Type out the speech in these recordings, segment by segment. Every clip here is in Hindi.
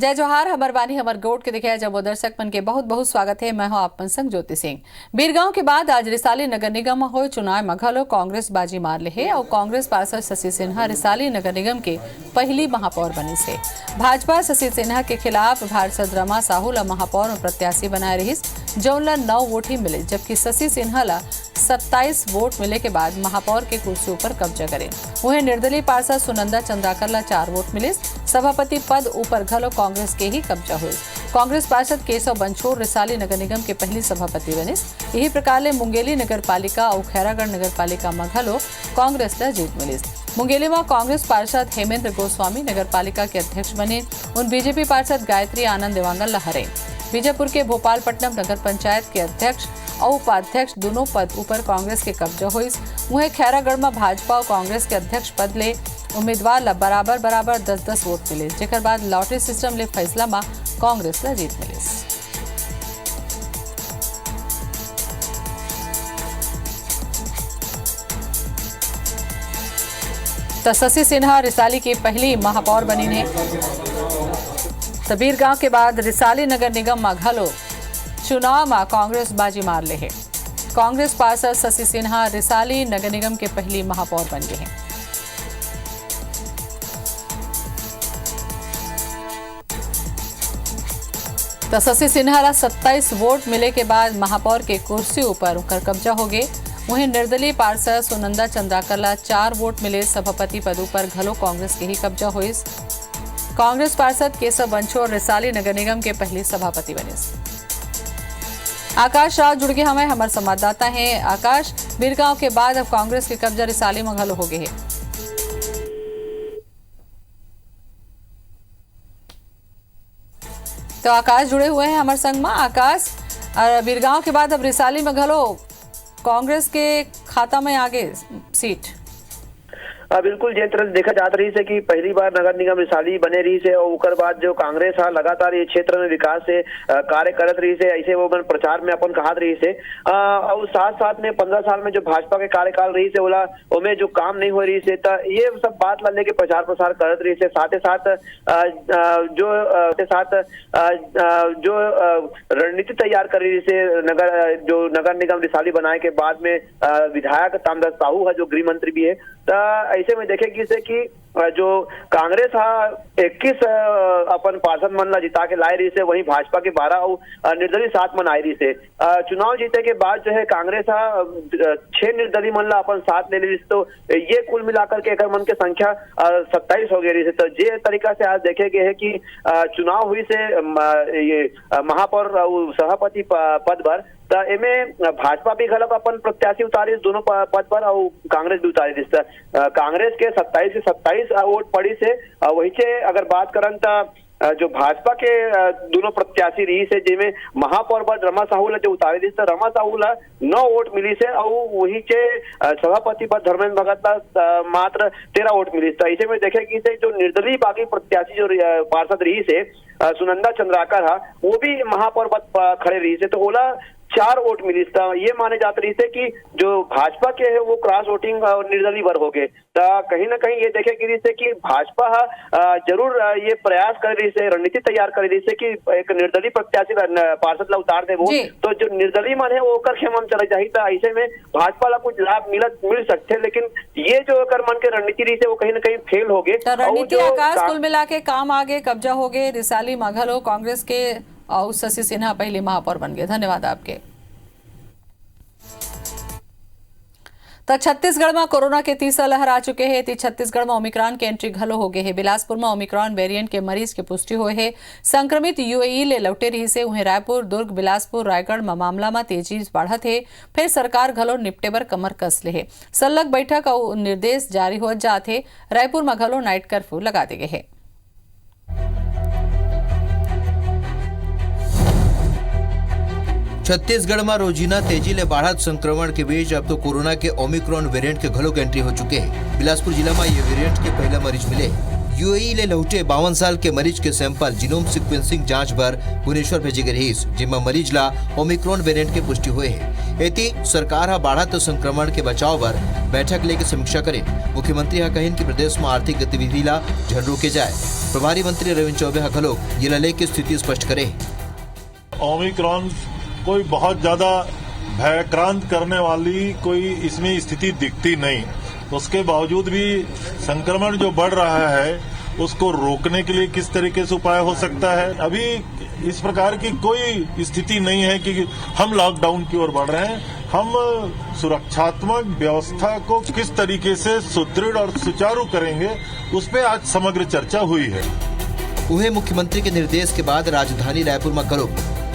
जय जोहार हमर बानी हमर गोट के दिखे जब दर्शक मन के बहुत बहुत स्वागत है। मैं हूं आप संग ज्योति सिंह। बीरगांव के बाद आज रिसाली नगर निगम हो चुनाव में घलो कांग्रेस बाजी मार ले है और कांग्रेस पार्षद शशि सिन्हा रिसाली नगर निगम के पहली महापौर बनी से। भाजपा शशि सिन्हा के खिलाफ पार्षद रमा साहू ला महापौर में प्रत्याशी बनाए रहीस, जौन ला 9 वोट ही मिले, जबकि शशि सिन्हा ला 27 वोट मिले के बाद महापौर के कुर्सी पर कब्जा करे। वहीं निर्दलीय पार्षद सुनंदा चंद्राकर ला 4 वोट मिले। सभापति पद ऊपर घलो कांग्रेस के ही कब्जा हुई। कांग्रेस पार्षद केशव बंछोर रिसाली नगर निगम के पहली सभापति बने। यही प्रकार ले मुंगेली नगर पालिका और खैरागढ़ नगर पालिका में घलो कांग्रेस ला जीत मिली। मुंगेली में कांग्रेस पार्षद हेमेंद्र गोस्वामी नगर पालिका के अध्यक्ष बने। उन बीजेपी पार्षद गायत्री आनंद देवांगन ला हरे। बीजापुर के भोपालपट्टनम नगर पंचायत के अध्यक्ष और उपाध्यक्ष दोनों पद ऊपर कांग्रेस के कब्जा हुई। वहीं खैरागढ़ में भाजपा और कांग्रेस के अध्यक्ष पद ले उम्मीदवार ला बराबर 10-10 वोट मिले, जेकर बाद लॉटरी सिस्टम ले फैसला में कांग्रेस ला जीत मिली। तो शशि सिन्हा रिसाली की पहली महापौर बनी ने। बीरगांव के बाद रिसाली नगर निगम में घलो चुनाव में कांग्रेस बाजी मार ले है। कांग्रेस पार्षद शशि सिन्हा रिसाली नगर निगम के पहली महापौर बन गए हैं। तो शशि सिन्हा ला 27 वोट मिले के बाद महापौर के कुर्सी ऊपर उनका कब्जा हो गए। वहीं निर्दलीय पार्षद सुनंदा चंद्राकर ला 4 वोट मिले। सभापति पद पर घलो कांग्रेस के ही कब्जा हुई। कांग्रेस पार्षद केशव बंछोर रिसाली नगर निगम के पहले सभापति बने। आकाश राव जुड़ गए हमारे संवाददाता हैं। आकाश, बीरगांव के बाद अब कांग्रेस के कब्जा रिसाली में घलो हो गए है। तो आकाश जुड़े हुए हैं हमारे संग में। आकाश, बीरगांव के बाद अब रिसाली में घलो कांग्रेस के खाता में आगे सीट। बिल्कुल जे तरह देखा जात रही से कि पहली बार नगर निगम रिसाली बने रही से और उकर बाद जो कांग्रेस है लगातार ये क्षेत्र में विकास से कार्य करत रही से, ऐसे वो मन प्रचार में अपन कहत रही से और साथ साथ में 15 साल में जो भाजपा के कार्यकाल रही से ओला ओमे जो काम नहीं हो रही से तो ये सब बात ला लेके प्रचार प्रसार करत रही से। साथ ही साथ जो रणनीति तैयार कर रही से नगर निगम रिसाली बनाए के बाद में विधायक तामदास साहू है जो गृह मंत्री भी है। तो ऐसे में देखेगी से कि जो कांग्रेस 21 अपन पार्षद मन ला जिता के लाए रही से, वहीं भाजपा के 12 और निर्दलीय 7 मन आए रही से। चुनाव जीते के बाद जो है कांग्रेस 6 निर्दलीय मन ला अपन 7 ले रही से, तो ये कुल मिलाकर के एक मन के संख्या 27 हो गई रही से। तो ये तरीका से आज देखे गए है कि चुनाव हुई से ये महापौर और सभापति पद पर एमे भाजपा भी गलत अपन प्रत्याशी उतारी दोनों पद पर और कांग्रेस भी उतारी थी। कांग्रेस के 27 से 27 वोट पड़ी से वही से अगर बात करन तो जो भाजपा के दोनों प्रत्याशी रही से जिनमें महापौर पद रमा साहू ला जो उतारी थी, तो रमा साहू ला 9 वोट मिली से और वही से सभापति पद धर्मेंद्र भगत ला मात्र 13 वोट मिली। तो ऐसे में देखे कि से जो निर्दलीय बाकी प्रत्याशी जो पार्षद रही से सुनंदा चंद्राकर है वो भी महापौर पद खड़े रही से, तो ओला 4 वोट मिली। ये माने जाते रही थे कि जो भाजपा के है वो क्रॉस वोटिंग और निर्दलीय वर्ग हो गए। तो कहीं ना कहीं ये देखे गिरी से कि भाजपा जरूर ये प्रयास कर रही से, रणनीति तैयार कर रही से कि एक निर्दलीय प्रत्याशी पार्षद ला उतार दे वो, तो जो निर्दलीय मन है वो कर खेमम चले जाही। तो ऐसे में भाजपा ला कुछ लाभ मिल सकते, लेकिन ये जो कर मन के रणनीति रही से वो कहीं ना कहीं फेल हो गए। रणनीति आकाश कुल मिला के काम आगे कब्जा हो गए रिसाली माघलो कांग्रेस के और शशि सिन्हा पहले महापौर बन गए। धन्यवाद आपके। तो छत्तीसगढ़ में कोरोना के तीसरा लहर आ चुके हैं। छत्तीसगढ़ में ओमिक्रॉन के एंट्री घलो हो गए है। बिलासपुर में ओमिक्रॉन वेरिएंट के मरीज की पुष्टि हुए है। संक्रमित यूएई ले लौटे रही से उन्हें रायपुर, दुर्ग, बिलासपुर, रायगढ़ में मामला में तेजी बढ़त है। फिर सरकार घलो निपटे बर कमर कस ले है। सल्लग बैठक और निर्देश जारी हो जाते। रायपुर में घलो नाइट कर्फ्यू लगा दे गए है। छत्तीसगढ़ में रोजीना तेजी ले बढ़त संक्रमण के बीच अब तो कोरोना के ओमिक्रॉन वेरिएंट के घलोक एंट्री हो चुके हैं। बिलासपुर जिला में ये वेरिएंट के पहला मरीज मिले। यूएई ले लौटे 52 साल के मरीज के सैंपल जीनोम सीक्वेंसिंग जांच बर भुवनेश्वर भेजे गए रहीस, जिसमें मरीज ला ओमिक्रॉन वेरिएंट के पुष्टि हुए है। एती सरकार हा बाढ़त संक्रमण के बचाव बर बैठक लेके समीक्षा करे। मुख्यमंत्री हा कहिन कि प्रदेश में आर्थिक गतिविधि ला झन रोके जाए। प्रभारी मंत्री रविंद्र चौबे हा घलोक ये ला लेके स्थिति स्पष्ट करे। ओमिक्रॉन कोई बहुत ज्यादा भयक्रांत करने वाली कोई इसमें स्थिति दिखती नहीं। उसके बावजूद भी संक्रमण जो बढ़ रहा है उसको रोकने के लिए किस तरीके से उपाय हो सकता है, अभी इस प्रकार की कोई स्थिति नहीं है कि हम लॉकडाउन की ओर बढ़ रहे हैं। हम सुरक्षात्मक व्यवस्था को किस तरीके से सुदृढ़ और सुचारू करेंगे उस पर आज समग्र चर्चा हुई है। उहे मुख्यमंत्री के निर्देश के बाद राजधानी रायपुर में करो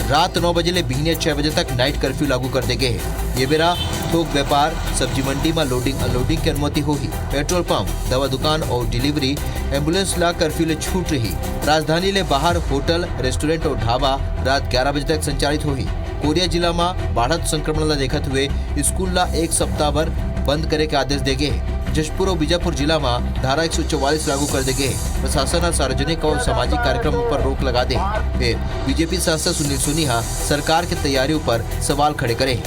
रात 9 बजे ले बिहने 6 बजे तक नाइट कर्फ्यू लागू कर दे गए है। ये बेरा थोक व्यापार, सब्जी मंडी में लोडिंग अनलोडिंग की अनुमति होगी। पेट्रोल पंप, दवा दुकान और डिलीवरी, एम्बुलेंस ला कर्फ्यू ले छूट रही। राजधानी ले बाहर होटल, रेस्टोरेंट और ढाबा रात 11 बजे तक संचालित होगी। कोरिया जिला में बढ़त संक्रमण ला देखते हुए स्कूल ला 1 सप्ताह भर बंद करे के आदेश दे गए। जशपुर और बीजापुर जिला में धारा 144 लागू कर दे गए। प्रशासन सार्वजनिक और सामाजिक कार्यक्रमों पर रोक लगा दे। फिर बीजेपी सांसद सुनील सोनिया सरकार की तैयारियों पर सवाल खड़े करे।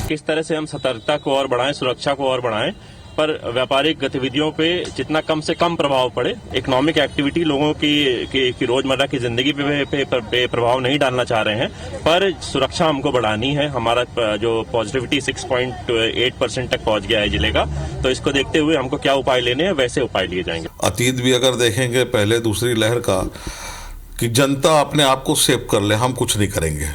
किस तरह से हम सतर्कता को और बढ़ाएं, सुरक्षा को और बढ़ाएं, पर व्यापारिक गतिविधियों पे जितना कम से कम प्रभाव पड़े। इकोनॉमिक एक्टिविटी लोगों की रोजमर्रा की जिंदगी पे प्रभाव नहीं डालना चाह रहे हैं, पर सुरक्षा हमको बढ़ानी है। हमारा जो पॉजिटिविटी 6.8% तक पहुंच गया है जिले का, तो इसको देखते हुए हमको क्या उपाय लेने हैं वैसे उपाय लिए जाएंगे। अतीत भी अगर देखेंगे पहले दूसरी लहर का, कि जनता अपने आप को सेव कर ले, हम कुछ नहीं करेंगे।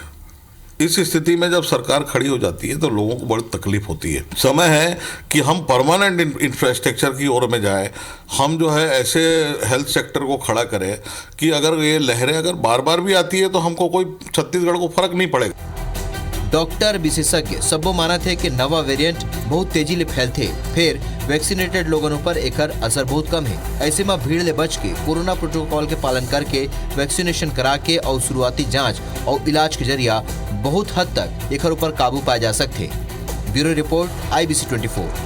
इस स्थिति में जब सरकार खड़ी हो जाती है तो लोगों को बड़ी तकलीफ होती है। समय है कि हम परमानेंट इंफ्रास्ट्रक्चर की ओर में जाएं। हम जो है ऐसे हेल्थ सेक्टर को खड़ा करें कि अगर ये लहरें अगर बार बार भी आती है तो हमको कोई छत्तीसगढ़ को फर्क नहीं पड़ेगा। डॉक्टर विशेषज्ञ सबो माना थे कि नवा वेरिएंट बहुत तेजी ले फैलते, फिर वैक्सीनेटेड लोगों पर एकर असर बहुत कम है। ऐसे में भीड़ ले बच के कोरोना प्रोटोकॉल के पालन करके वैक्सीनेशन करा के और शुरुआती जांच और इलाज के जरिया बहुत हद तक एकर ऊपर काबू पाए जा सकते। Bureau report IBC 24।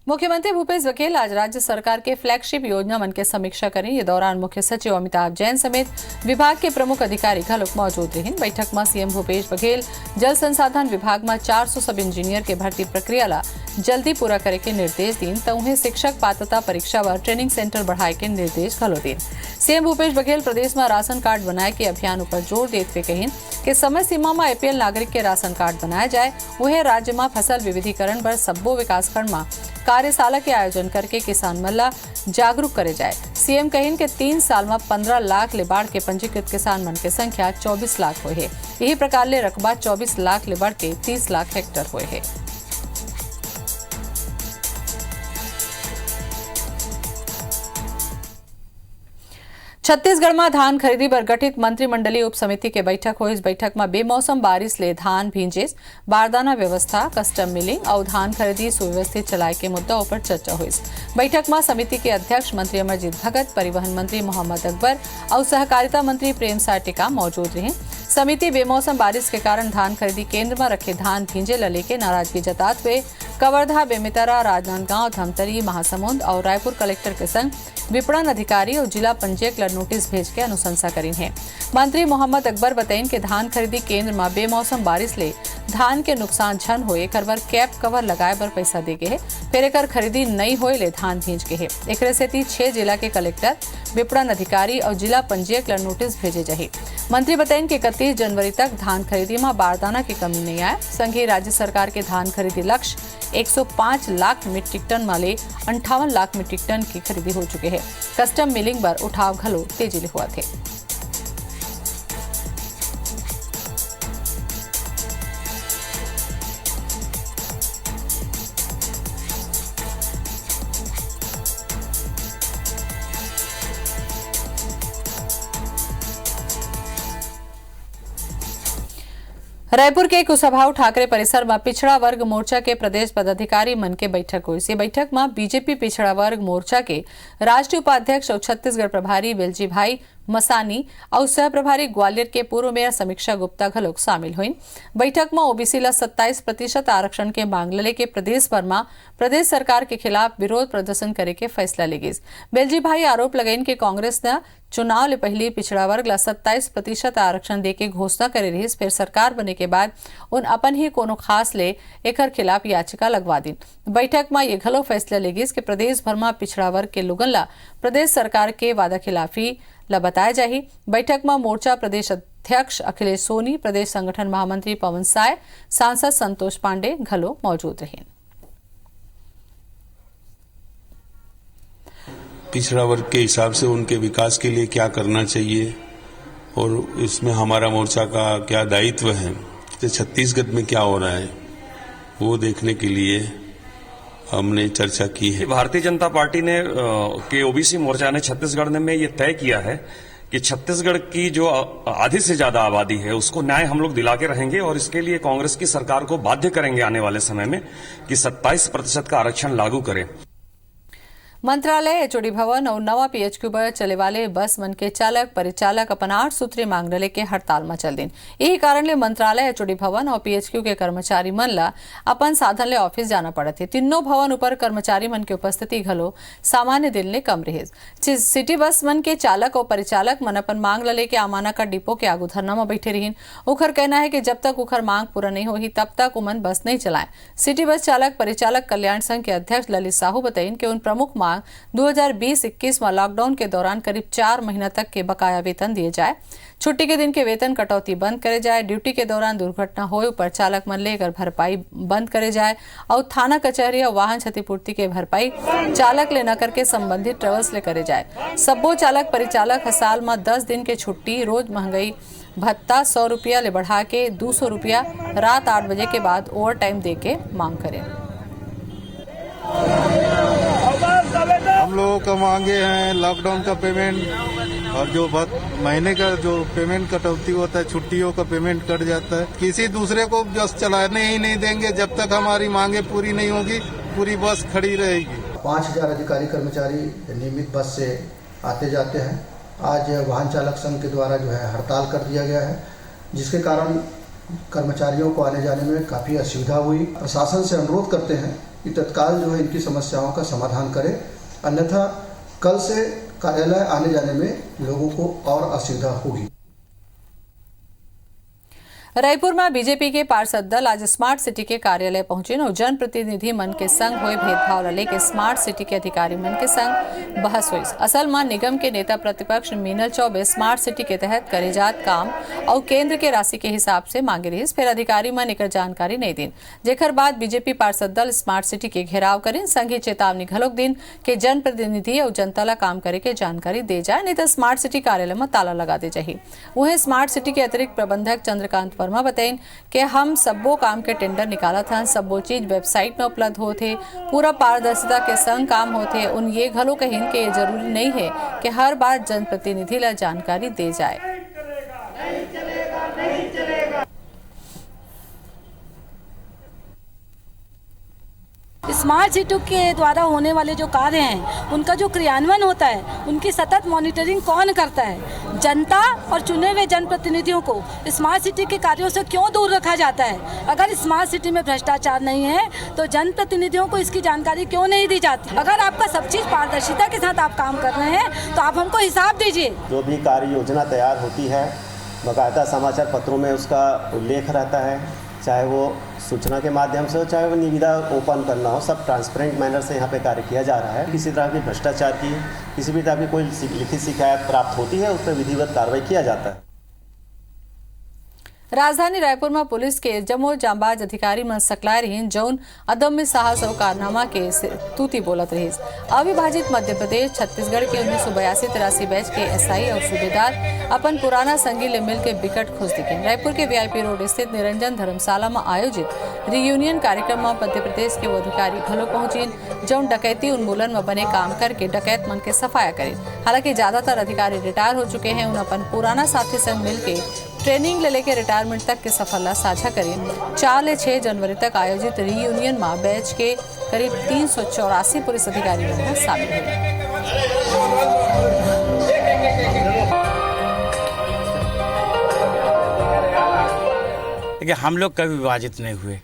मुख्यमंत्री भूपेश बघेल आज राज्य सरकार के फ्लैगशिप योजना मन के समीक्षा करें। ये दौरान मुख्य सचिव अमिताभ जैन समेत विभाग के प्रमुख अधिकारी घलोक मौजूद रहे। बैठक में सीएम भूपेश बघेल जल संसाधन विभाग में 400 सब इंजीनियर के भर्ती प्रक्रिया ला जल्दी पूरा करे के निर्देश दीन, तो उन्हें शिक्षक पात्रता परीक्षा व ट्रेनिंग सेंटर बढ़ाए के निर्देश घलो दीन। सीएम भूपेश बघेल प्रदेश में राशन कार्ड बनाए के अभियान पर जोर देते हुए कहिन कि समय सीमा में APL नागरिक के राशन कार्ड बनाया जाए। वह राज्य में फसल विविधीकरण पर सब्बो विकासखंड में कार्यशाला के आयोजन करके किसान मल्ला जागरूक करे जाए। सीएम कहिन के 3 साल में 15 लाख ले बाढ़ के पंजीकृत किसान मन के संख्या 24 लाख हुए है। यही प्रकार ले रकबा 24 लाख ले बढ़ के 30 लाख हेक्टेयर हुए है। छत्तीसगढ़ में धान खरीदी पर गठित मंत्रिमंडलीय उप समिति के बैठक हुई। इस बैठक में बेमौसम बारिश ले धान भींजेस, बारदाना व्यवस्था, कस्टम मिलिंग और धान खरीदी सुव्यवस्थित चलाए के मुद्दों पर चर्चा हुई। बैठक में समिति के अध्यक्ष मंत्री अमरजीत भगत, परिवहन मंत्री मोहम्मद अकबर और सहकारिता मंत्री प्रेम साय टिका मौजूद रहे। समिति बेमौसम बारिश के कारण धान खरीदी केंद्र में रखे धान भींजे ल लेके नाराजगी जताते हुए कवर्धा, बेमेतरा, राजनांदगांव, धमतरी, महासमुंद और रायपुर कलेक्टर के संग विपणन अधिकारी और जिला पंजीयक ला नोटिस भेज के अनुशंसा करी है। मंत्री मोहम्मद अकबर बताइन कि धान खरीदी केंद्र में बेमौसम बारिश ले धान के नुकसान झन होए करवर कैप कवर लगाए बर पैसा दे गए है। फिर एकर खरीदी नहीं होए ले धान भींज के है। एकरे सेती 6 जिला के कलेक्टर, विपणन अधिकारी और जिला पंजीयक ला नोटिस भेजे जाही। मंत्री बताइन कि 31 जनवरी तक धान खरीदी में बारदाना की कमी नहीं आए। संघीय राज्य सरकार के धान खरीदी लक्ष्य 105 लाख मीट्रिक टन माले 58 लाख मीट्रिक टन की खरीदी हो चुके हैं। कस्टम मिलिंग पर उठाव घलो तेजी ले हुआ थे। रायपुर के कुशाभाऊ ठाकरे परिसर में पिछड़ा वर्ग मोर्चा के प्रदेश पदाधिकारी मन के बैठक हुई। इस बैठक में बीजेपी पिछड़ा वर्ग मोर्चा के राष्ट्रीय उपाध्यक्ष और छत्तीसगढ़ प्रभारी बेलजी भाई मसानी और सह प्रभारी ग्वालियर के पूर्व मेयर समीक्षा गुप्ता घलोक शामिल हुई। बैठक में ओबीसी ला 27% आरक्षण के मांग ले के प्रदेश भर में प्रदेश सरकार के खिलाफ विरोध प्रदर्शन करे के फैसला ली गई। बेलजी भाई आरोप लगाइन के कांग्रेस ने चुनाव ले पहले पिछड़ा वर्ग ला 27% आरक्षण दे के घोषणा करे रही, फिर सरकार बने के बाद उन अपन ही कोनो खास ले एकर खिलाफ याचिका लगवा दी। बैठक में ये घलो फैसला ली गई कि प्रदेश भर में पिछड़ा वर्ग के लोगन ला प्रदेश सरकार के वादा खिलाफी ला बताया जाही। बैठक में मोर्चा प्रदेश अध्यक्ष अखिलेश सोनी, प्रदेश संगठन महामंत्री पवन साय, सांसद संतोष पांडे घलो मौजूद रहे। पिछड़ा वर्ग के हिसाब से उनके विकास के लिए क्या करना चाहिए और इसमें हमारा मोर्चा का क्या दायित्व है, तो छत्तीसगढ़ में क्या हो रहा है वो देखने के लिए हमने चर्चा की है। भारतीय जनता पार्टी ने के ओबीसी मोर्चा ने छत्तीसगढ़ में ये तय किया है कि छत्तीसगढ़ की जो आधी से ज्यादा आबादी है उसको न्याय हम लोग दिला के रहेंगे और इसके लिए कांग्रेस की सरकार को बाध्य करेंगे आने वाले समय में कि 27% का आरक्षण लागू करें। मंत्रालय, एचओडी भवन और नवा पीएचक्यू पर चले वाले बस मन के चालक परिचालक अपन 8 सूत्री मांग लेके हड़ताल में चल दिन। यही कारण ले मंत्रालय, एचओडी भवन और पीएचक्यू के कर्मचारी मन ला अपन साधन ले ऑफिस जाना पड़त है। तीनों भवन ऊपर कर्मचारी मन के उपस्थिति घलो सामान्य दिन ले कम रहे। सिटी बस मन के चालक और परिचालक मन अपन मांग लेके आमाना का डिपो के आगू धरना में बैठे रहीन। उखर कहना है कि जब तक उखर मांग पूरा नहीं होगी तब तक उमन बस नहीं चलाए। सिटी बस चालक परिचालक कल्याण संघ के अध्यक्ष ललित साहू बताइन कि उन प्रमुख मांग 2020-21 में लॉकडाउन के दौरान करीब 4 महीना तक के बकाया वेतन दिए जाए, छुट्टी के दिन के वेतन कटौती बंद करे जाए, ड्यूटी के दौरान दुर्घटना होए पर चालक मन लेकर भरपाई बंद करे जाए और थाना कचहरी और वाहन क्षतिपूर्ति के भरपाई चालक ले न करके संबंधित ट्रेवल्स ले करे जाए। सब्बो चालक परिचालक साल में 10 दिन के छुट्टी, रोज महंगाई भत्ता 100 रुपया ले बढ़ा के 200 रुपया, रात 8 बजे के बाद ओवर टाइम दे के मांग करें। हम लोगों का मांगे हैं लॉकडाउन का पेमेंट और जो महीने का जो पेमेंट कटौती होता है, छुट्टियों का पेमेंट कट जाता है। किसी दूसरे को बस चलाने ही नहीं देंगे जब तक हमारी मांगे पूरी नहीं होगी, पूरी बस खड़ी रहेगी। 5000 अधिकारी कर्मचारी नियमित बस से आते जाते हैं। आज वाहन चालक संघ के द्वारा जो है हड़ताल कर दिया गया है, जिसके कारण कर्मचारियों को आने जाने में काफ़ी असुविधा हुई। प्रशासन से अनुरोध करते हैं कि तत्काल जो है इनकी समस्याओं का समाधान करे, अन्यथा कल से कार्यालय आने जाने में लोगों को और असुविधा होगी। रायपुर में बीजेपी के पार्षद दल आज स्मार्ट सिटी के कार्यालय पहुंचे और जनप्रतिनिधि मन के संग हुए भेदभाव लेके स्मार्ट सिटी के अधिकारी मन के संग बहस हुई। असल में निगम के नेता प्रतिपक्ष मीनल चौबे स्मार्ट सिटी के तहत करे जात काम और केंद्र के राशि के हिसाब से मांगे रही, फिर अधिकारी मन एक जानकारी नहीं दिन, जेकर बाद बीजेपी पार्षद दल स्मार्ट सिटी के घेराव करें। संघी चेतावनी घलोक दिन के जनप्रतिनिधि और जनता ला काम करे के जानकारी दे जाए, नहीं तो स्मार्ट सिटी कार्यालय में ताला लगा दे जाए। वहीं स्मार्ट सिटी के अतिरिक्त प्रबंधक चंद्रकांत वर्मा बताइन कि हम सब्बो काम के टेंडर निकाला था, सब्बो चीज वेबसाइट में उपलब्ध होते, पूरा पारदर्शिता के संग काम होते। उन ये घलो कहिन कि ये जरूरी नहीं है कि हर बार जनप्रतिनिधि ला जानकारी दे जाए। स्मार्ट सिटी के द्वारा होने वाले जो कार्य हैं उनका जो क्रियान्वयन होता है उनकी सतत मॉनिटरिंग कौन करता है? जनता और चुने हुए जनप्रतिनिधियों को स्मार्ट सिटी के कार्यों से क्यों दूर रखा जाता है? अगर स्मार्ट सिटी में भ्रष्टाचार नहीं है तो जनप्रतिनिधियों को इसकी जानकारी क्यों नहीं दी जाती? अगर आपका सब चीज़ पारदर्शिता के साथ आप काम कर रहे हैं तो आप हमको हिसाब दीजिए। जो भी कार्य योजना तैयार होती है बाकायदा समाचार पत्रों में उसका उल्लेख रहता है, चाहे वो सूचना के माध्यम से हो चाहे वो निविदा ओपन करना हो, सब ट्रांसपेरेंट मैनर से यहाँ पे कार्य किया जा रहा है। किसी तरह की भ्रष्टाचार की किसी भी तरह की कोई लिखित शिकायत प्राप्त होती है उस पर विधिवत कार्रवाई किया जाता है। राजधानी रायपुर में पुलिस के जमो जांबाज अधिकारी मन सकलाए रही जौन अदम्य साहस और कारनामा के तूती बोलत रही। अविभाजित मध्य प्रदेश छत्तीसगढ़ के 1982-83 बैच के एसआई और सूबेदार अपन पुराना संगी ले मिल के बिकट खुश दिखे। रायपुर के वीआईपी रोड स्थित निरंजन धर्मशाला में आयोजित रियूनियन कार्यक्रम में मध्य प्रदेश के वो अधिकारी घलो पहुंचे जौन डकैती उन्मूलन में बने काम करके डकैत मन के सफाया करे। हालांकि ज्यादातर अधिकारी रिटायर हो चुके हैं, उन अपन पुराना साथी संग मिल के ट्रेनिंग ले लेके रिटायरमेंट तक के सफलता साझा करें। 4 से 6 जनवरी तक आयोजित रीयूनियन में बैच के करीब 384 पुलिस अधिकारी शामिल हुए। देखिए, हम लोग कभी विभाजित नहीं हुए,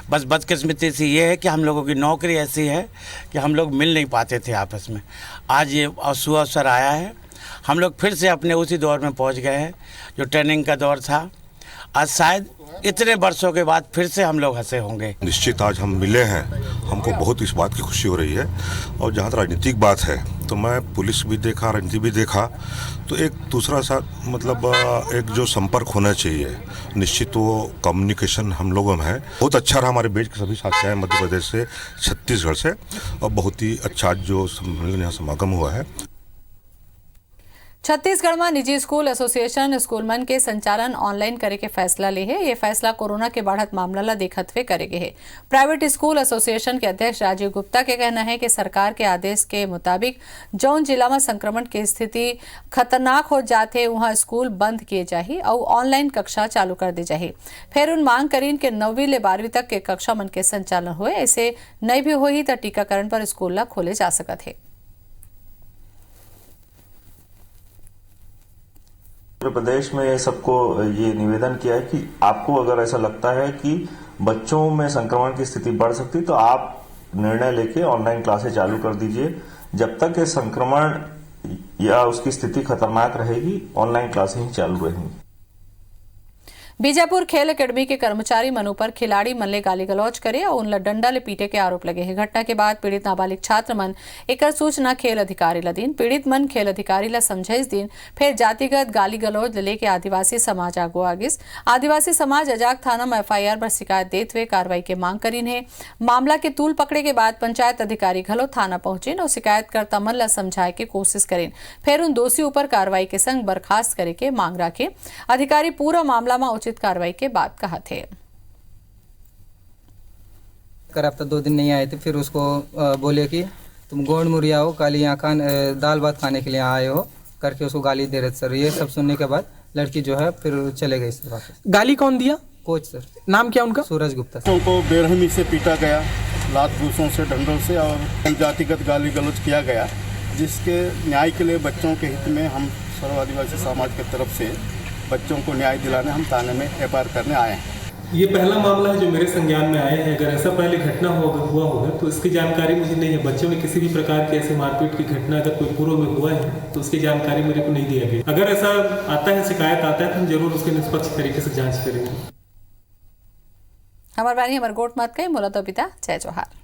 बस बदकिस्मती से ये है कि हम लोगों की नौकरी ऐसी है कि हम लोग मिल नहीं पाते थे आपस में। आज ये सुअवसर आया है, हम लोग फिर से अपने उसी दौर में पहुंच गए हैं जो ट्रेनिंग का दौर था। आज शायद इतने वर्षों के बाद फिर से हम लोग हंसे होंगे। निश्चित आज हम मिले हैं, हमको बहुत इस बात की खुशी हो रही है। और जहाँ तक राजनीतिक बात है तो मैं पुलिस भी देखा, राजनीति भी देखा, तो एक दूसरा सा मतलब एक जो संपर्क होना चाहिए, निश्चित वो कम्युनिकेशन हम लोगों में है। बहुत अच्छा रहा, हमारे बैच के सभी साथी आए मध्य प्रदेश से, छत्तीसगढ़ से, और बहुत ही अच्छा जो सम्मेलन यहाँ समागम हुआ है। छत्तीसगढ़ में निजी स्कूल एसोसिएशन स्कूलमन के संचालन ऑनलाइन करे के फैसला ले है। ये फैसला कोरोना के बढ़त मामला ला देखत हुए करेगे है। प्राइवेट स्कूल एसोसिएशन के अध्यक्ष राजीव गुप्ता के कहना है कि सरकार के आदेश के मुताबिक जौन जिला में संक्रमण की स्थिति खतरनाक हो जाते वहां स्कूल बंद किए जाही और ऑनलाइन कक्षा चालू कर दी जाही। फिर उन मांग करीन के 9वीं से 12वीं तक के कक्षा मन के संचालन हुए। ऐसे नहीं भी होही तो टीकाकरण पर स्कूल ला खोले जा सकत है। उत्तर प्रदेश में सबको ये निवेदन किया है कि आपको अगर ऐसा लगता है कि बच्चों में संक्रमण की स्थिति बढ़ सकती है तो आप निर्णय लेके ऑनलाइन क्लासेस चालू कर दीजिए। जब तक ये संक्रमण या उसकी स्थिति खतरनाक रहेगी, ऑनलाइन क्लासेस ही चालू रहेंगी। बीजापुर खेल एकेडमी के कर्मचारी मनु पर खिलाड़ी मन ले गाली गलौज करे और उन डंडा ले पीटे के आरोप लगे हैं। घटना के बाद पीड़ित नाबालिग छात्र मन एक सूचना खेल अधिकारी ला दिन। पीड़ित मन खेल अधिकारी ला समझाइस दिन, फिर जातिगत गाली गलौज लेके आदिवासी समाज आगो आगिस। आदिवासी समाज अजाक थाना में FIR पर शिकायत देते हुए कार्रवाई के मांग करीन है। मामला के तूल पकड़े के बाद पंचायत अधिकारी घलो थाना पहुंचिन और शिकायतकर्ता मन ला समझाए के कोशिश करें। फिर उन दोषी ऊपर कार्रवाई के संग बर्खास्त करे के मांग रखे। अधिकारी पूरा मामला में उचित कार्रवाई के बाद कहा थे। कर अब तक 2 दिन नहीं आए थे, फिर उसको बोले कि तुम गोंड मुरिया हो, काली यहाँ दाल भात खाने के लिए आए हो करके उसको गाली दे रहे सर। ये सब सुनने के बाद लड़की जो है फिर चले गई सर वापस। गाली कौन दिया? Coach sir. नाम क्या उनका? सूरज गुप्ता। को बेरहमी से पीटा गया, लात घूसों से, डंडों से और जातिगत गाली गलौज किया गया, जिसके न्याय के लिए बच्चों के हित में हम सर्व आदिवासी समाज की तरफ से बच्चों को न्याय दिलाने हम थाने में FIR करने आए हैं। ये पहला मामला है जो मेरे संज्ञान में आया है। अगर ऐसा पहले घटना हुआ होगा तो इसकी जानकारी मुझे नहीं है। बच्चों में किसी भी प्रकार की ऐसे मारपीट की घटना अगर कोई पूर्व में हुआ है तो उसकी जानकारी मेरे को नहीं दिया गया। अगर ऐसा आता है, शिकायत आता है, तो हम जरूर उसके निष्पक्ष तरीके से जांच करेंगे। हमारे गोट मत कही मोला तो पिता जय जोहार।